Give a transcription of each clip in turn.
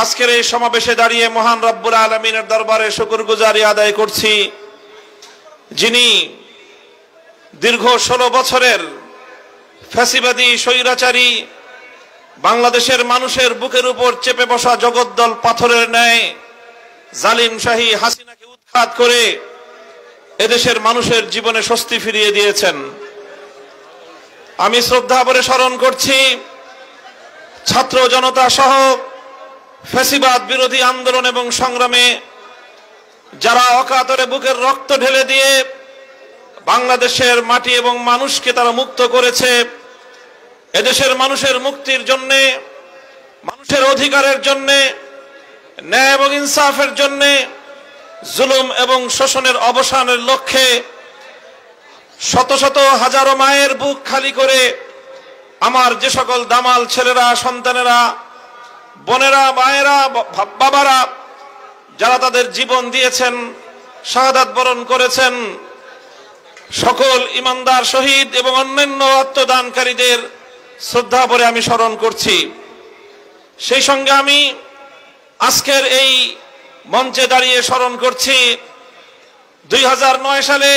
আজকের এই সমাবেশে দাঁড়িয়ে মহান রব্বুল আলামিনের দরবারে শুকরগুজারি আদায় করছি, যিনি দীর্ঘ 16 বছরের ফ্যাসিবাদী স্বৈরাচারী বাংলাদেশের মানুষের বুকের উপর চেপে বসা জগদ্দল পাথরের ন্যায় জালিম শাহী হাসিনাকে উৎখাত করে এদেশের মানুষের জীবনে স্বস্তি ফিরিয়ে দিয়েছেন। আমি শ্রদ্ধা ভরে স্মরণ করছি ছাত্র জনতা সহ ফ্যাসিবাদ বিরোধী আন্দোলন এবং সংগ্রামে যারা অকাতরে বুকের রক্ত ঢেলে দিয়ে বাংলাদেশের মাটি এবং মানুষকে তারা মুক্ত করেছে। এদেশের মানুষের মুক্তির জন্য, মানুষের অধিকারের জন্য, ন্যায় এবং ইনসাফের জন্য, জুলুম এবং শোষণের অবসানের লক্ষ্যে শত শত হাজারো মায়ের বুক খালি করে আমার যে সকল দামাল ছেলেরা, সন্তানেরা, বোনেরা, মায়েরা, বাবারা যারা তাদের জীবন দিয়েছেন, শাহাদাত বরণ করেছেন, সকল ইমানদার শহীদ এবং অন্যান্য আত্মদানকারীদের শ্রদ্ধা ভরে আমি স্মরণ করছি। সেই সঙ্গে আমি আজকের এই মঞ্চে দাঁড়িয়ে স্মরণ করছি 2009 সালে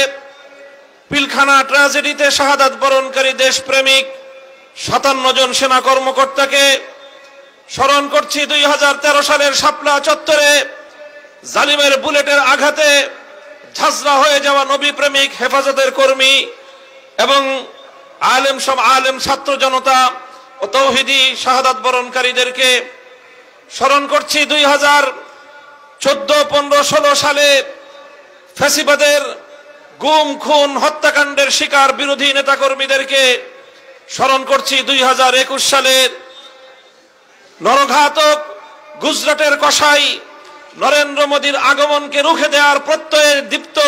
পিলখানা ট্র্যাজেডিতে শাহাদাত বরণকারী দেশপ্রেমিক 57 জন সেনা কর্মকর্তাকে। স্মরণ করছি 2013 সালের শাপলা চত্বরে জালিমের বুলেটের আঘাতে ঝাঁঝরা হয়ে যাওয়া নবী প্রেমিক হেফাজতের কর্মী এবং আলেম ছাত্র জনতা ও তৌহিদি শাহাদাত বরণকারীদেরকে। স্মরণ করছি 2014, 15, 16 সালে ফ্যাসিবাদের গুম, খুন, হত্যাকাণ্ডের শিকার বিরোধী নেতাকর্মীদেরকে। স্মরণ করছি 2021 সালের নরঘাতক গুজরাটের কসাই নরেন্দ্র মোদীর আগমনকে রুখে দেওয়ার প্রত্যয়ে দীপ্ত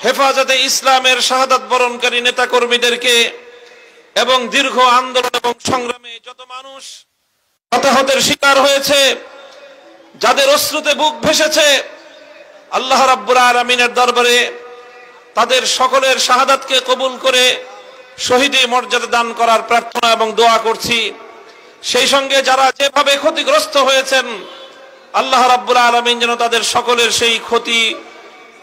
হেফাজতে ইসলামের শাহাদাত বরণকারী নেতাকর্মীদেরকে এবং দীর্ঘ আন্দোলন এবং সংগ্রামে যত মানুষ হতাহতের শিকার হয়েছে, যাদের অশ্রুতে বুক ভেসেছে, আল্লাহ রাব্বুল আলামিনের দরবারে তাদের সকলের শাহাদাতকে কবুল করে শহীদি মর্যাদা দান করার প্রার্থনা এবং দোয়া করছি। সেই সঙ্গে যারা যেভাবে ক্ষতিগ্রস্ত হয়েছেন, আল্লাহ রাব্বুল আলামিন যেন তাদের সকলের সেই ক্ষতি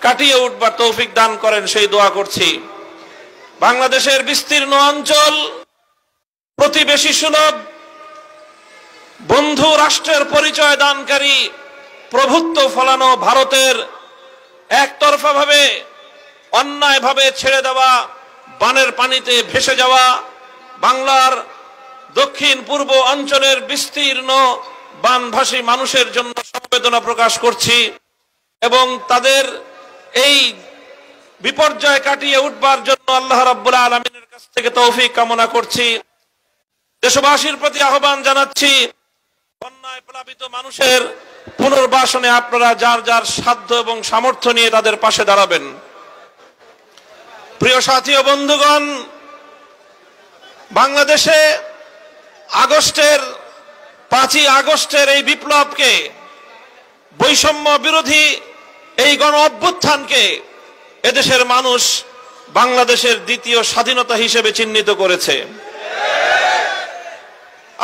কাটিয়ে উঠবার তৌফিক দান করেন, সেই দোয়া করছি। বাংলাদেশের বিস্তীর্ণ অঞ্চল প্রতিবেশী সুলভ, বন্ধু রাষ্ট্রের পরিচয় দানকারী, প্রভুত্ব ফলানো ভারতের একতরফা ভাবে অন্যায়ভাবে ছেড়ে দেওয়া বানের পানিতে ভেসে যাওয়া বাংলার দক্ষিণ পূর্ব অঞ্চলের বিস্তীর্ণ বানভাসী মানুষের জন্য সমবেদনা প্রকাশ করছি এবং তাদের এই বিপর্যয় কাটিয়ে উঠবার জন্য আল্লাহ রাব্বুল আলামিনের কাছ থেকে তৌফিক কামনা করছি। দেশবাসীর প্রতি আহ্বান জানাচ্ছি, বন্যায় প্লাবিত মানুষের পুনর্বাসনে আপনারা যার যার সাধ্য এবং সামর্থ্য নিয়ে তাদের পাশে দাঁড়াবেন। প্রিয় সাথী ও বন্ধুগণ, বাংলাদেশে 5ই আগস্টের এই বিপ্লবকে, বৈষম্য বিরোধী এই গণ অভ্যুত্থানকে এদেশের মানুষ বাংলাদেশের দ্বিতীয় স্বাধীনতা হিসেবে চিহ্নিত করেছে।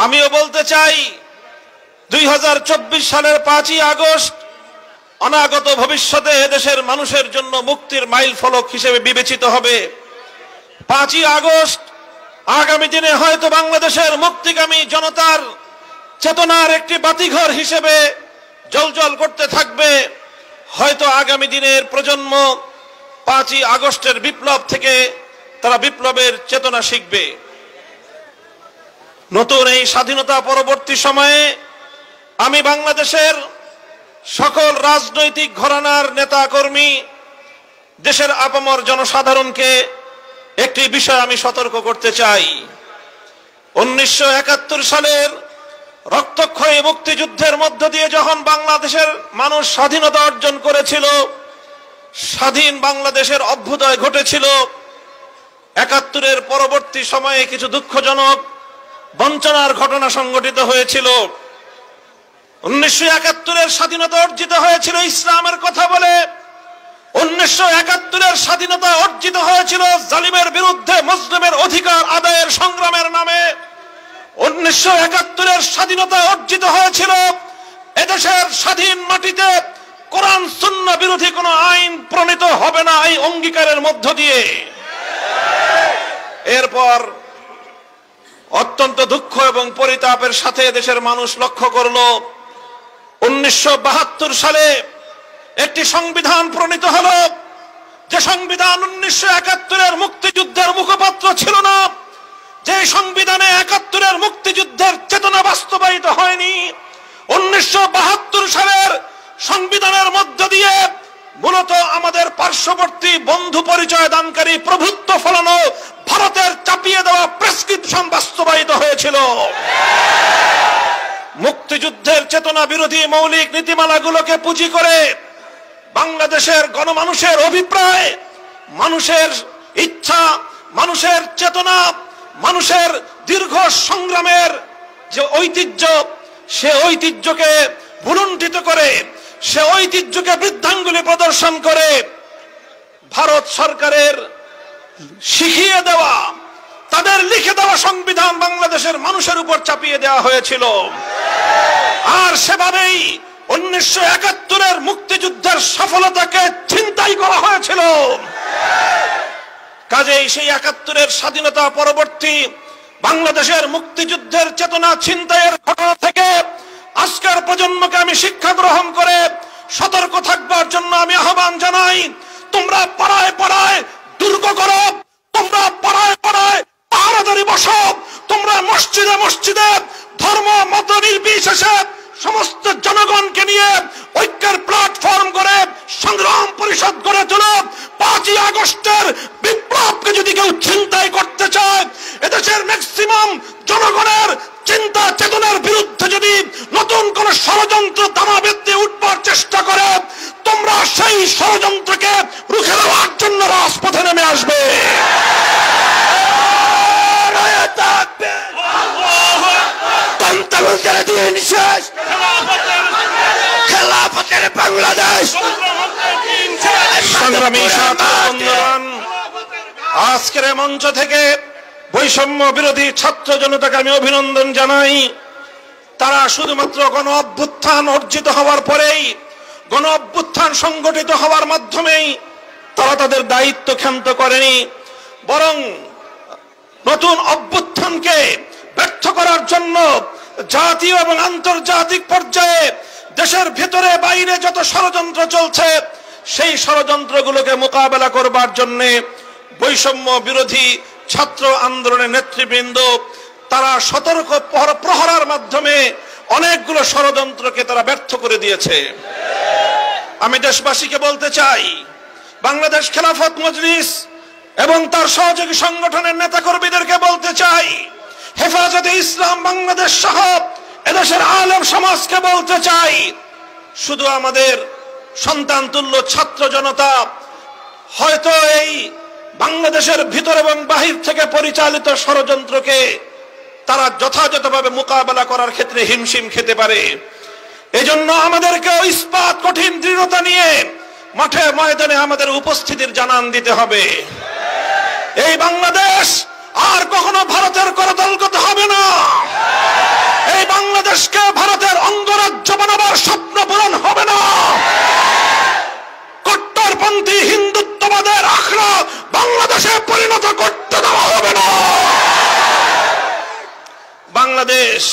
আমিও বলতে চাই 2024 সালের 5ই আগস্ট অনাগত ভবিষ্যতে এদেশের মানুষের জন্য মুক্তির মাইল ফলক হিসেবে বিবেচিত হবে। 5ই আগস্ট আগামী দিনে হয়তো বাংলাদেশের মুক্তিগামী জনতার চেতনার একটি বাতিঘর হিসেবে জ্বলজ্বল করতে থাকবে। হয়তো আগামী দিনের প্রজন্ম 5ই আগস্টের বিপ্লব থেকে তারা বিপ্লবের চেতনা শিখবে। নতুন এই স্বাধীনতা পরবর্তী সময়ে আমি বাংলাদেশের সকল রাজনৈতিক ঘরানার নেতা কর্মী, দেশের আপামর জনসাধারণকে একটি বিষয় আমি সতর্ক করতে চাই। 1971 সালের রক্তক্ষয়ী মুক্তিযুদ্ধের মধ্য দিয়ে যখন বাংলাদেশের মানুষ স্বাধীনতা অর্জন করেছিল, স্বাধীন বাংলাদেশের অভ্যুদয় ঘটেছিল, 71-এর পরবর্তী সময়ে কিছু দুঃখজনক বঞ্চনার ঘটনা সংঘটিত হয়েছিল। 1971-এর স্বাধীনতা অর্জিত হয়েছিল ইসলামের কথা বলে, 1971-এর স্বাধীনতা অর্জিত হয়েছিল জালিমের বিরুদ্ধে মুসলিমের অধিকার আদায়ের সংগ্রামের নামে। 1971-এর স্বাধীনতা অর্জিত হয়েছিল এদেশের স্বাধীন মাটিতে কোরআন সুন্নাহ বিরোধী কোনো আইন প্রণীত হবে না এই অঙ্গীকারের মধ্য দিয়ে। এরপর অত্যন্ত দুঃখ এবং পরিতাপের সাথে দেশের মানুষ লক্ষ্য করলো 1972 সালে একটি সংবিধান প্রণীত হলো, যে সংবিধান 1971-এর মুক্তিযুদ্ধের মুখপাত্র ছিল না, যে সংবিধানে 71-এর মুক্তিযুদ্ধের চেতনা বাস্তবায়িত হয়নি। 1972 সালের সংবিধানের মধ্য দিয়ে মূলত আমাদের পার্শ্ববর্তী বন্ধু পরিচয় দানকারী প্রভুত্ব ফলানো ভারতের চাপিয়ে দেওয়া প্রেসক্রিপশন বাস্তবায়িত হয়েছিল। মুক্তিযুদ্ধের চেতনা বিরোধী মৌলিক নীতিমালাগুলোকে পুঁজি করে বাংলাদেশের গণমানুষের অভিপ্রায়, মানুষের ইচ্ছা, মানুষের চেতনা, মানুষের দীর্ঘ সংগ্রামের যে ঐতিহ্য, সে ঐতিহ্যকে ভুলুণ্ঠিত করে, সে ঐতিহ্যকে বৃদ্ধাঙ্গুলি প্রদর্শন করে ভারত সরকারের শিখিয়ে দেওয়া, তাদের লিখে দেওয়া সংবিধান বাংলাদেশের মানুষের উপর চাপিয়ে দেওয়া হয়েছিল। আর সেভাবেই 1971-এর মুক্তিযুদ্ধের সফলতাকে ছিনতাই করা হয়েছিল। কাজেই সেই 71-এর স্বাধীনতা পরবর্তী বাংলাদেশের মুক্তিযুদ্ধের চেতনা ছিনতাইয়ের ঘটনা থেকে আজকের প্রজন্মকে আমি শিক্ষা গ্রহণ করে সতর্ক থাকবার জন্য আমি আহ্বান জানাই। তোমরা পাড়ায় পাড়ায় দুর্গ করো, তোমরা পাড়ায় পাড়ায় পাহারাদারি বসো, তোমরা মসজিদে মসজিদে ধর্ম মত নির্বিশেষে সমস্ত জনগণকে নিয়ে ঐক্যের প্ল্যাটফর্ম করে সংগ্রাম পরিষদ গড়ে তোলো। 5ই আগস্টের বিপ্লবকে যদি কেউ ছিনতাই করতে চায়, এদেশের ম্যাক্সিমাম জনগণের চিন্তা চেতনার বিরুদ্ধে যদি নতুন কোন ষড়যন্ত্র দামাবেদ দিয়ে উঠবার চেষ্টা করে, তোমরা সেই ষড়যন্ত্রকে রুখে দেওয়ার জন্য রাজপথে নেমে আসবে। বাংলাদেশ সংগ্রামী সাথী বন্ধুগণ, আজকের মঞ্চ থেকে বৈষম্য বিরোধী ছাত্র জনতাকে আমি অভিনন্দন জানাই। তারা শুধুমাত্র গণ অভ্যুত্থান অর্জিত হওয়ার পরেই, গণ অভ্যুত্থান সংগঠিত হওয়ার মাধ্যমেই তারা তাদের দায়িত্ব ক্ষান্ত করেনি, বরং নতুন অভ্যুত্থানকে ব্যর্থ করার জন্য জাতীয় এবং আন্তর্জাতিক পর্যায়ে দেশের ভেতরে বাইরে যত ষড়যন্ত্র চলছে, সেই ষড়যন্ত্রগুলোকে মোকাবেলা করবার জন্য বৈষম্য বিরোধী ছাত্র আন্দোলনের নেতৃবৃন্দ তারা সতর্ক প্রহরার মাধ্যমে অনেকগুলো ষড়যন্ত্রকে তারা ব্যর্থ করে দিয়েছে। আমি দেশবাসীকে বলতে চাই, বাংলাদেশ খেলাফত মজলিস এবং তার সহযোগী সংগঠনের নেতাকর্মীদেরকে বলতে চাই, হেফাজতে ইসলাম বাংলাদেশ সহ এদেশের আলেম সমাজকে বলতে চাই, শুধু আমাদের সন্তান তুল্য ছাত্র জনতা হয়তো এই বাংলাদেশের ভিতর এবং বাহির থেকে পরিচালিত ষড়যন্ত্রকে তারা যথাযথভাবে মোকাবেলা করার ক্ষেত্রে হিমশিম খেতে পারে। এজন্য আমাদেরকে ইস্পাত কঠিন দৃঢ়তা নিয়ে মাঠে ময়দানে আমাদের উপস্থিতির জানান দিতে হবে। এই বাংলাদেশ আর কখনো ভারতের করতলগত হবে না। এই বাংলাদেশকে ভারতের অঙ্গরাজ্য বানাবার স্বপ্ন পূরণ হবে না। কট্টরপন্থী হিন্দুত্ববাদের আখড়া বাংলাদেশে পরিণত করতে দেওয়া হবে না। বাংলাদেশ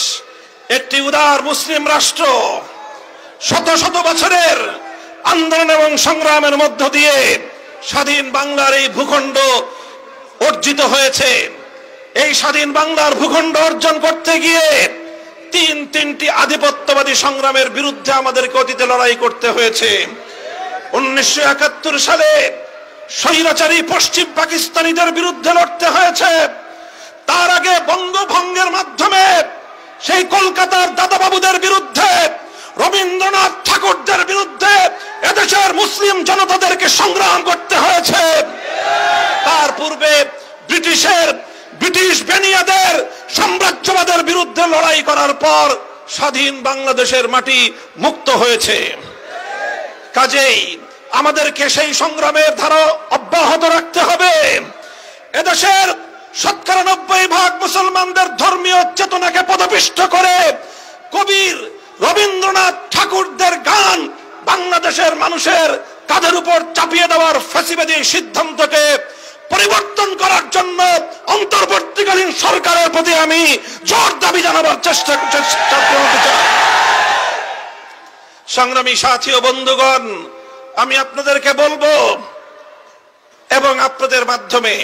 একটি উদার মুসলিম রাষ্ট্র। শত শত বছরের আন্দোলন এবং সংগ্রামের মধ্য দিয়ে স্বাধীন বাংলার এই ভূখণ্ড অর্জিত হয়েছে। এই স্বাধীন বাংলার ভূখণ্ড অর্জন করতে গিয়ে তিনটি আধিপত্যবাদী সংগ্রামের বিরুদ্ধে আমাদেরকে অতীতে লড়াই করতে হয়েছে। 1971 সালে স্বৈরাচারী পশ্চিম পাকিস্তানিদের বিরুদ্ধে লড়তে হয়েছে। তার আগে বঙ্গভঙ্গের মাধ্যমে সেই কলকাতার দাদাবাবুদের বিরুদ্ধে, রবীন্দ্রনাথ ঠাকুরদের বিরুদ্ধে এদেশের মুসলিম জনতাদেরকে সংগ্রাম করতে হয়েছে। তার পূর্বে ব্রিটিশ বেনিয়াদের সাম্রাজ্যবাদের বিরুদ্ধে লড়াই করার পর স্বাধীন বাংলাদেশের মাটি মুক্ত হয়েছে। কাজেই আমাদেরকে সেই সংগ্রামের ধারা অব্যাহত রাখতে হবে। এদেশের ৯০% মুসলমানদের ধর্মীয় চেতনাকে পদপিষ্ট করে কবির রবীন্দ্রনাথ ঠাকুর বাংলাদেশের মানুষের কাঁধের উপর চাপিয়ে দেওয়ার ফ্যাসিবাদী সিদ্ধান্তকে পরিবর্তন করার জন্য অন্তর্বর্তীকালীন সরকারের প্রতি আমি জোর দাবি জানাবার চেষ্টা করতে চাই। সংগ্রামী সাথী ও বন্ধুগণ, আমি আপনাদেরকে বলবো এবং আপনাদের মাধ্যমে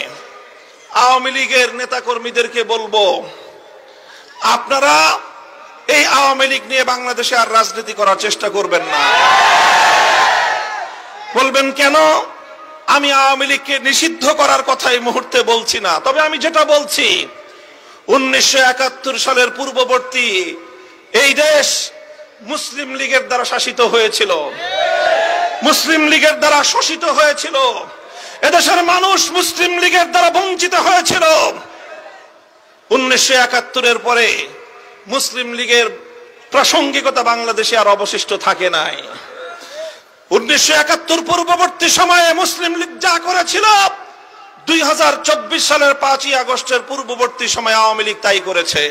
আওয়ামী লীগের নেতাকর্মীদেরকে বলবো, আপনারা এই আওয়ামী লীগ নিয়ে বাংলাদেশে আর রাজনীতি করার চেষ্টা করবেন না। বলবেন কেন? আমি আওয়ামী লীগকে নিষিদ্ধ করার কথা এই মুহূর্তে বলছি না, তবে আমি যেটা বলছি 1971 সালের পূর্ববর্তী এই দেশ মুসলিম লীগের দ্বারা শাসিত হয়েছিল, মুসলিম লীগের দ্বারা শোষিত হয়েছিল, এদেশের মানুষ মুসলিম লীগের দ্বারা বঞ্চিত হয়েছিল। 1971-এর পরে মুসলিম লীগের প্রাসঙ্গিকতা বাংলাদেশে আর অবশিষ্ট থাকে নাই। 1971 পূর্ববর্তী সময়ে মুসলিম লীগ যা করেছিল 2024 সালের 5ই আগস্টের পূর্ববর্তী সময়ে আওয়ামী লীগ তাই করেছে।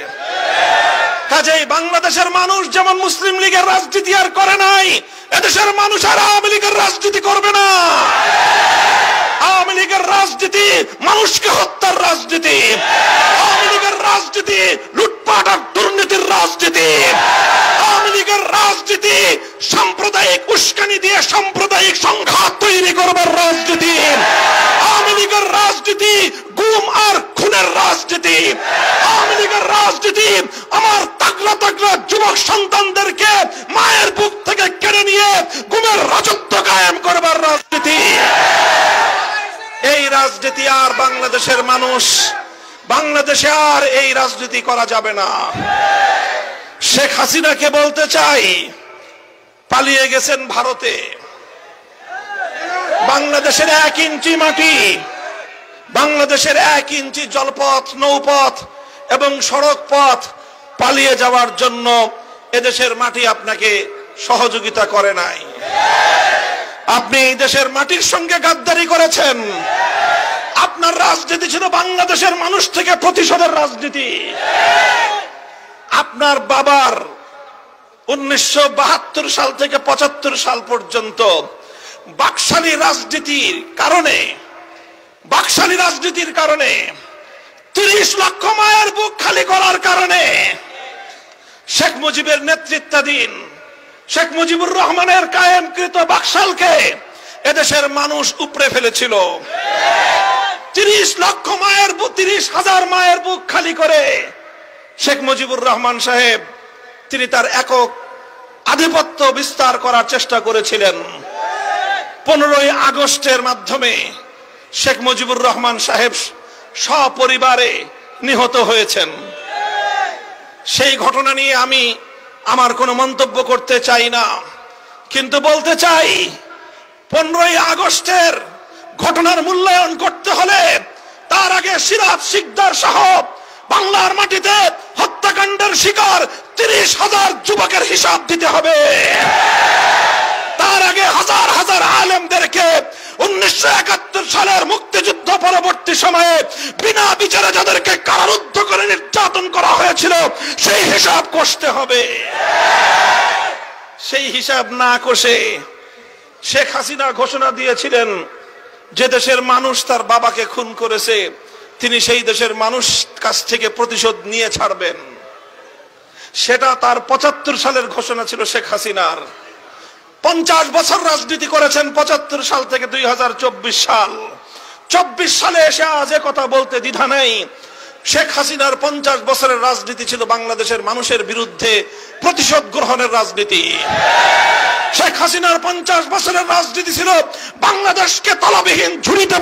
কাজেই বাংলাদেশের মানুষ যেমন মুসলিম লীগের রাজনীতি আর করে নাই, এদেশের মানুষ আর আওয়ামী লীগের রাজনীতি করবে না। আওয়ামী লীগের রাজনীতি মানুষকে হত্যার রাজনীতি, আওয়ামী লীগের রাজনীতি লুটপাট আর দুর্নীতির রাজনীতি, আওয়ামী লীগের রাজনীতি সাম্প্রদায়িক উস্কানি দিয়ে সাম্প্রদায়িক সংঘাত তৈরি করবার রাজনীতি, আওয়ামী লীগের রাজনীতি গুম আর খুনের রাজনীতি, আওয়ামী লীগের রাজনীতি আমার তাগড়া তাগড়া যুবক সন্তানদেরকে মায়ের বুক থেকে কেড়ে নিয়ে গুমের রাজত্ব কায়েম করবার রাজনীতি। এই রাজনীতি আর বাংলাদেশের মানুষ, বাংলাদেশে আর এই রাজনীতি করা যাবে না। শেখ হাসিনাকে বলতে চাই, পালিয়ে গেছেন ভারতে, বাংলাদেশের 1 ইঞ্চি মাটি, বাংলাদেশের 1 ইঞ্চি জলপথ, নৌপথ এবং সড়ক পথ পালিয়ে যাওয়ার জন্য এদেশের মাটি আপনাকে সহযোগিতা করে নাই। আপনি এই দেশের মাটির সঙ্গে গাদ্দারি করেছেন। আপনার রাজনীতি ছিল বাংলাদেশের মানুষ থেকে প্রতিশোধের রাজনীতি। আপনার বাবার 1972 সাল থেকে 75 সাল পর্যন্ত বাকশালী রাজনীতির কারণে 30 লক্ষ মায়ের বুক খালি করার কারণে শেখ মুজিবের নেতৃত্বাধীন শেখ মুজিবুর রহমানের কায়েমকৃত বাকশালকে এদেশের মানুষ উপড়ে ফেলেছিল। 30,000 মায়ের বুক খালি করে শেখ মুজিবুর রহমান সাহেব তিনি তার একক আধিপত্য বিস্তার করার চেষ্টা করেছিলেন। 15ই আগস্টের মাধ্যমে শেখ মুজিবুর রহমান সাহেব সপরিবারে নিহত হয়েছেন। সেই ঘটনা নিয়ে আমি আমার কোনো মন্তব্য করতে চাই না, কিন্তু বলতে চাই 15ই আগস্টের ঘটনার মূল্যায়ন করতে হলে তার আগে সিরাজ শিকদার সহ বাংলার মাটিতে হত্যাকাণ্ডের শিকার 30,000 যুবকের হিসাব দিতে হবে। তার আগে হাজার হাজার আলেমদেরকে 1971 সালের মুক্তিযুদ্ধ পরবর্তী সময়ে বিনা বিচারে যাদেরকে কারারুদ্ধ করে নির্যাতন করা হয়েছিল সেই হিসাব কষতে হবে। সেই হিসাব না কষে শেখ হাসিনা ঘোষণা দিয়েছিলেন যে দেশের মানুষ তার বাবাকে খুন করেছে তিনি সেই দেশের মানুষ কাছ থেকে প্রতিশোধ নিয়ে ছাড়বেন। সেটা তার 75 সালের ঘোষণা ছিল শেখ হাসিনার। 50 বছর রাজনীতি করেছেন 75 সাল থেকে 2024 সাল। 24 সালে এসে আজ কথা বলতে দ্বিধা নেই। শেখ হাসিনার 50 বছরের রাজনীতি ছিল বাংলাদেশের মানুষের বিরুদ্ধে প্রতিশোধ গ্রহণের রাজনীতি। শেখ হাসিনার 50 বছরের রাজনীতি ছিল বাংলাদেশকে তলাবিহীন ঝুড়িতে